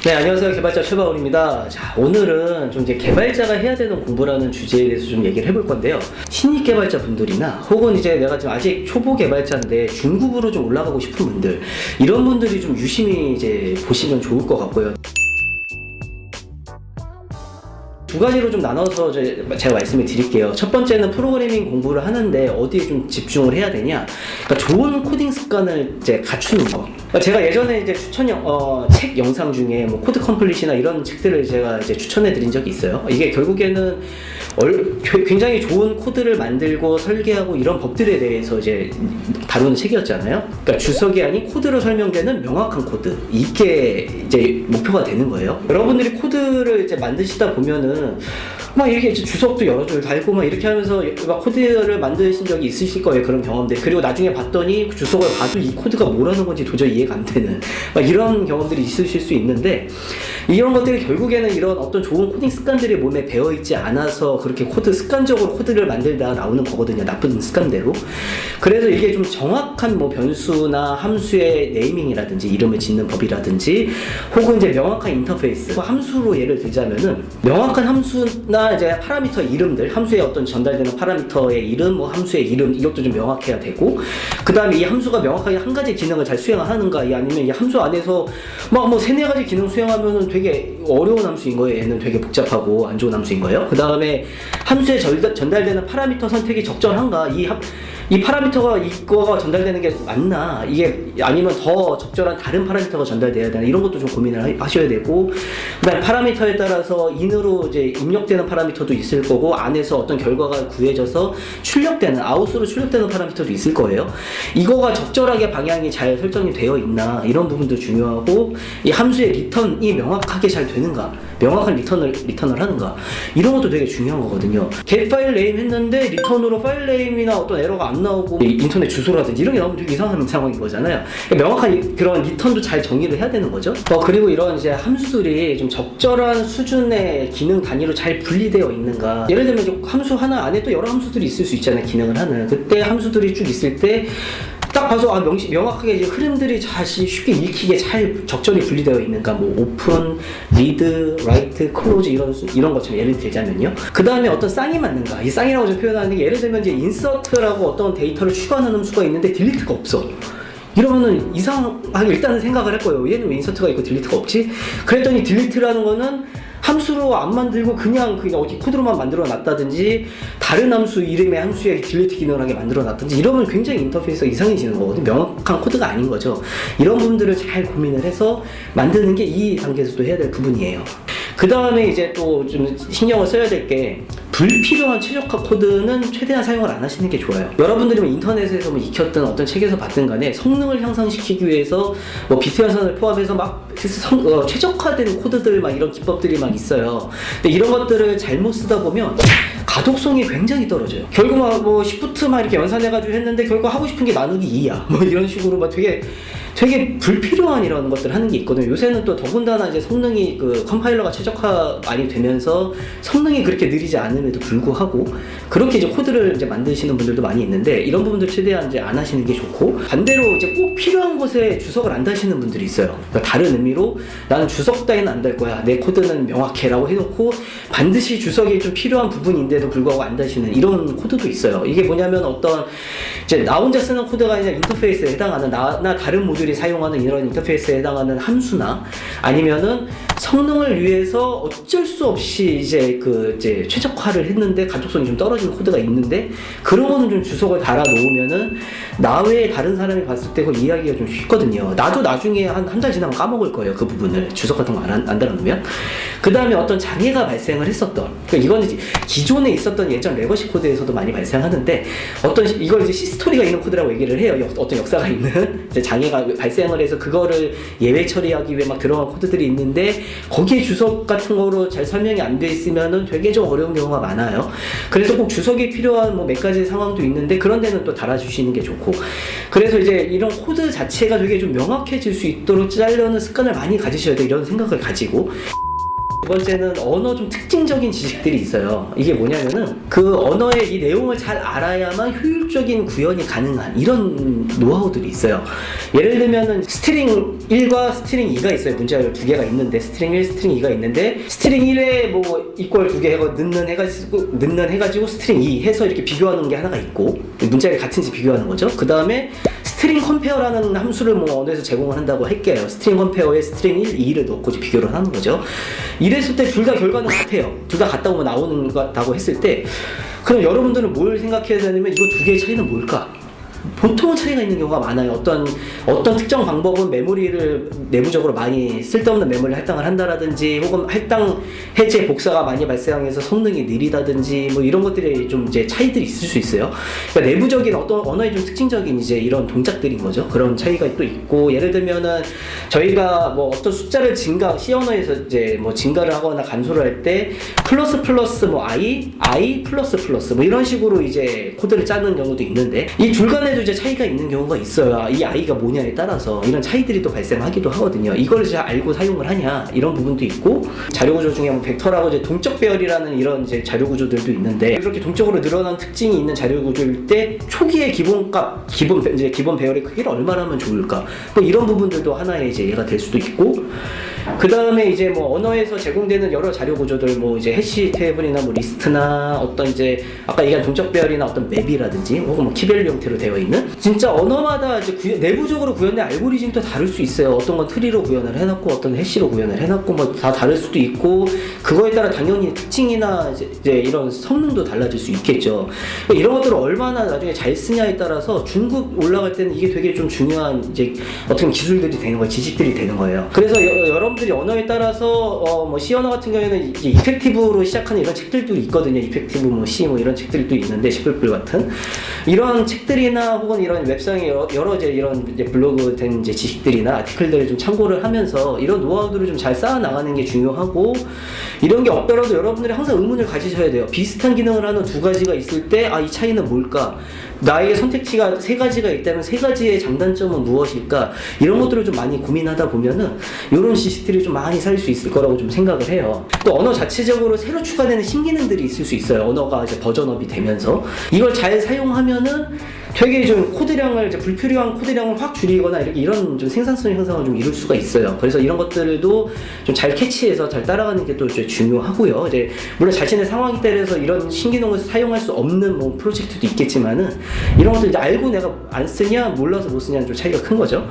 네, 안녕하세요. 개발자 최바울입니다. 자, 오늘은 좀 이제 개발자가 해야 되는 공부라는 주제에 대해서 좀 얘기를 해볼 건데요. 신입 개발자 분들이나 혹은 이제 내가 지금 아직 초보 개발자인데 중급으로 좀 올라가고 싶은 분들, 이런 분들이 좀 유심히 이제 보시면 좋을 것 같고요. 두 가지로 좀 나눠서 제가 말씀을 드릴게요. 첫 번째는 프로그래밍 공부를 하는데 어디에 좀 집중을 해야 되냐. 그러니까 좋은 코딩 습관을 이제 갖추는 거. 그러니까 제가 예전에 이제 책 영상 중에 뭐 코드 컴플릿이나 이런 책들을 제가 이제 추천해 드린 적이 있어요. 이게 결국에는 굉장히 좋은 코드를 만들고 설계하고 이런 법들에 대해서 이제 다루는 책이었잖아요. 그러니까 주석이 아닌 코드로 설명되는 명확한 코드. 이게 이제 목표가 되는 거예요. 여러분들이 코드를 이제 만드시다 보면은 막 이렇게 주석도 여러 줄 달고 막 이렇게 하면서 막 코드를 만드신 적이 있으실 거예요. 그런 경험들. 그리고 나중에 봤더니 그 주석을 봐도 이 코드가 뭐라는 건지 도저히 이해가 안 되는 막 이런 경험들이 있으실 수 있는데, 이런 것들이 결국에는 이런 어떤 좋은 코딩 습관들이 몸에 배어있지 않아서 그렇게 습관적으로 코드를 만들다가 나오는 거거든요. 나쁜 습관대로. 그래서 이게 좀 정확한 뭐 변수나 함수의 네이밍이라든지 이름을 짓는 법이라든지 혹은 이제 명확한 인터페이스, 함수로 예를 들자면은 명확한 함수나 이제 파라미터 이름들, 함수에 어떤 전달되는 파라미터의 이름, 뭐 함수의 이름, 이것도 좀 명확해야 되고, 그 다음에 이 함수가 명확하게 한 가지 기능을 잘 수행하는가, 아니면 이 함수 안에서 막 뭐 세네 가지 기능 수행하면은 되게 어려운 함수인 거예요. 얘는 되게 복잡하고 안 좋은 함수인 거예요. 그 다음에 함수에 전달되는 파라미터 선택이 적절한가, 이 파라미터가 이거가 전달되는 게 맞나, 이게 아니면 더 적절한 다른 파라미터가 전달돼야 되나, 이런 것도 좀 고민을 하셔야 되고, 그다음에 파라미터에 따라서 인으로 이제 입력되는 파라미터도 있을 거고, 안에서 어떤 결과가 구해져서 아웃으로 출력되는 파라미터도 있을 거예요. 이거가 적절하게 방향이 잘 설정이 되어 있나, 이런 부분도 중요하고, 이 함수의 리턴이 명확하게 잘 되는가, 명확한 리턴을 하는가, 이런 것도 되게 중요한 거거든요. get 파일 네임 했는데 리턴으로 파일 네임이나 어떤 에러가 안 나오고 인터넷 주소라든지 이런 게 나오면 되게 이상한 상황인 거잖아요. 그러니까 명확한 그런 리턴도 잘 정의를 해야 되는 거죠. 그리고 이런 이제 함수들이 좀 적절한 수준의 기능 단위로 잘 분리되어 있는가. 예를 들면 이제 함수 하나 안에 또 여러 함수들이 있을 수 있잖아요. 기능을 하는. 그때 함수들이 쭉 있을 때 딱 봐서 명확하게 이제 흐름들이 다시 쉽게 읽히게 잘 적절히 분리되어 있는가. 뭐 오픈, 리드, 라이트, 클로즈 이런 것처럼 예를 들자면요. 그 다음에 어떤 쌍이 맞는가. 이 쌍이라고 좀 표현하는 게, 예를 들면 이제 인서트라고 어떤 데이터를 추가하는 함수가 있는데 딜리트가 없어. 이러면은 이상하게 일단은 생각을 할 거예요. 얘는 왜 인서트가 있고 딜리트가 없지? 그랬더니 딜리트라는 거는 함수로 안 만들고 그냥 어디 코드로만 만들어 놨다든지, 다른 함수 이름의 함수에 딜리트 기능을 하게 만들어 놨든지, 이러면 굉장히 인터페이스가 이상해지는 거거든요. 명확한 코드가 아닌 거죠. 이런 부분들을 잘 고민을 해서 만드는 게 이 단계에서도 해야 될 부분이에요. 그 다음에 이제 또 좀 신경을 써야 될 게, 불필요한 최적화 코드는 최대한 사용을 안 하시는 게 좋아요. 여러분들이 뭐 인터넷에서 뭐 익혔든 어떤 책에서 봤든 간에 성능을 향상시키기 위해서 뭐 비트 연산을 포함해서 막 최적화된 코드들, 막 이런 기법들이 막 있어요. 근데 이런 것들을 잘못 쓰다 보면 가독성이 굉장히 떨어져요. 결국 뭐 시프트 막 이렇게 연산해가지고 했는데 결국 하고 싶은 게 나누기 2야. 뭐 이런 식으로 막 되게 불필요한 이런 것들 하는 게 있거든요. 요새는 또 더군다나 이제 성능이 컴파일러가 최적화 많이 되면서 성능이 그렇게 느리지 않음에도 불구하고 그렇게 이제 코드를 이제 만드시는 분들도 많이 있는데, 이런 부분들 최대한 이제 안 하시는 게 좋고, 반대로 이제 꼭 필요한 곳에 주석을 안 다시는 분들이 있어요. 그러니까 다른 의미로 나는 주석 따위는 안 달 거야, 내 코드는 명확해라고 해놓고 반드시 주석이 좀 필요한 부분인데도 불구하고 안 다시는 이런 코드도 있어요. 이게 뭐냐면 어떤 이제 나 혼자 쓰는 코드가 아니라 인터페이스에 해당하는 나 다른 모듈이 사용하는 이런 인터페이스에 해당하는 함수나, 아니면은 성능을 위해서 어쩔 수 없이 이제 최적화를 했는데 가독성이 좀 떨어지는 코드가 있는데, 그런 거는 좀 주석을 달아 놓으면은 나 외에 다른 사람이 봤을 때 그걸 이해하기가 좀 쉽거든요. 나도 나중에 한 달 지나면 까먹을 거예요. 그 부분을 주석 같은 거 안 달아놓으면. 그 다음에 어떤 장애가 발생을 했었던, 그러니까 이거는 기존에 있었던 예전 레거시 코드에서도 많이 발생하는데, 이걸 이제 시스토리가 있는 코드라고 얘기를 해요. 어떤 역사가 있는 이제 장애가 발생을 해서 그거를 예외 처리하기 위해 막 들어간 코드들이 있는데, 거기에 주석 같은 거로 잘 설명이 안 돼 있으면은 되게 좀 어려운 경우가 많아요. 그래서 꼭 주석이 필요한 뭐 몇 가지 상황도 있는데, 그런 데는 또 달아주시는 게 좋고, 그래서 이제 이런 코드 자체가 되게 좀 명확해질 수 있도록 짜려는 습관을 많이 가지셔야 돼. 이런 생각을 가지고 두 번째는 언어 좀 특징적인 지식들이 있어요. 이게 뭐냐면은 그 언어의 이 내용을 잘 알아야만 효율적인 구현이 가능한 이런 노하우들이 있어요. 예를 들면은 스트링 1과 스트링 2가 있어요. 문자열 두 개가 있는데 스트링 1, 스트링 2가 있는데 스트링 1에 뭐 이퀄 두 개 해서 넣는 해가지고 스트링 2 해서 이렇게 비교하는 게 하나가 있고 문자열이 같은지 비교하는 거죠. 그 다음에 스트링 컴페어라는 함수를 뭐 언어에서 제공을 한다고 할게요. 스트링 컴페어에 스트링 1, 2를 넣고 비교를 하는 거죠. 이랬을 때 둘 다 결과는 같아요. 둘 다 같다고 나오는 거다고 했을 때 그럼 여러분들은 뭘 생각해야 되냐면 이거 두 개의 차이는 뭘까? 보통은 차이가 있는 경우가 많아요. 어떤 특정 방법은 메모리를 내부적으로 많이 쓸데없는 메모리를 할당을 한다라든지 혹은 할당 해제 복사가 많이 발생해서 성능이 느리다든지 뭐 이런 것들이 좀 이제 차이들이 있을 수 있어요. 그러니까 내부적인 어떤 언어의 좀 특징적인 이제 이런 동작들인 거죠. 그런 차이가 또 있고 예를 들면은 저희가 뭐 어떤 숫자를 C 언어에서 이제 뭐 증가를 하거나 감소를 할 때 플러스 뭐 I 플러스 뭐 이런 식으로 이제 코드를 짜는 경우도 있는데 이 둘 간에도 이제 차이가 있는 경우가 있어요. 이 I가 뭐냐에 따라서 이런 차이들이 또 발생하기도 하거든요. 이걸 잘 알고 사용을 하냐 이런 부분도 있고 자료 구조 중에 뭐 벡터라고 이제 동적 배열이라는 이런 이제 자료 구조들도 있는데 이렇게 동적으로 늘어난 특징이 있는 자료 구조일 때 초기의 기본 배열의 크기를 얼마나 하면 좋을까 뭐 이런 부분들도 하나의 이제 예가 될 수도 있고 그 다음에 이제 뭐 언어에서 제공되는 여러 자료 구조들 뭐 이제 해시 테이블이나 뭐 리스트나 어떤 이제 아까 얘기한 동적 배열이나 어떤 맵이라든지 혹은 뭐 키밸류 형태로 되어 있는 진짜 언어마다 이제 내부적으로 구현된 알고리즘도 다를 수 있어요. 어떤 건 트리로 구현을 해놨고 어떤 해시로 구현을 해놨고 뭐 다 다를 수도 있고 그거에 따라 당연히 특징이나 이제 이런 성능도 달라질 수 있겠죠. 이런 것들을 얼마나 나중에 잘 쓰냐에 따라서 중급 올라갈 때는 이게 되게 좀 중요한 이제 어떤 기술들이 되는 거예요. 지식들이 되는 거예요. 그래서 여러분들이 언어에 따라서 뭐 C 언어 같은 경우에는 이제 이펙티브로 시작하는 이런 책들도 있거든요. 이펙티브 뭐 C 뭐 이런 책들도 있는데 시플플 같은 이런 책들이나 혹은 이런 웹상에 여러 이제 이런 이제 블로그 된 이제 지식들이나 아티클들을 좀 참고를 하면서 이런 노하우들을 좀 잘 쌓아 나가는 게 중요하고 이런 게 없더라도 여러분들이 항상 의문을 가지셔야 돼요. 비슷한 기능을 하는 두 가지가 있을 때 이 차이는 뭘까? 나에게 선택지가 세 가지가 있다면 세 가지의 장단점은 무엇일까? 이런 것들을 좀 많이 고민하다 보면은 이런 지식들이 좀 많이 쌓일 수 있을 거라고 좀 생각을 해요. 또 언어 자체적으로 새로 추가되는 신기능들이 있을 수 있어요. 언어가 이제 버전업이 되면서 이걸 잘 사용하면은 되게 좀 코드량을 이제 불필요한 코드량을 확 줄이거나 이런 좀 생산성 향상을 좀 이룰 수가 있어요. 그래서 이런 것들도 좀 잘 캐치해서 잘 따라가는 게 또 중요하고요. 이제 물론 자신의 상황에 따라서 이런 신기능을 사용할 수 없는 뭐 프로젝트도 있겠지만은 이런 것들 이제 알고 내가 안 쓰냐 몰라서 못 쓰냐는 좀 차이가 큰 거죠.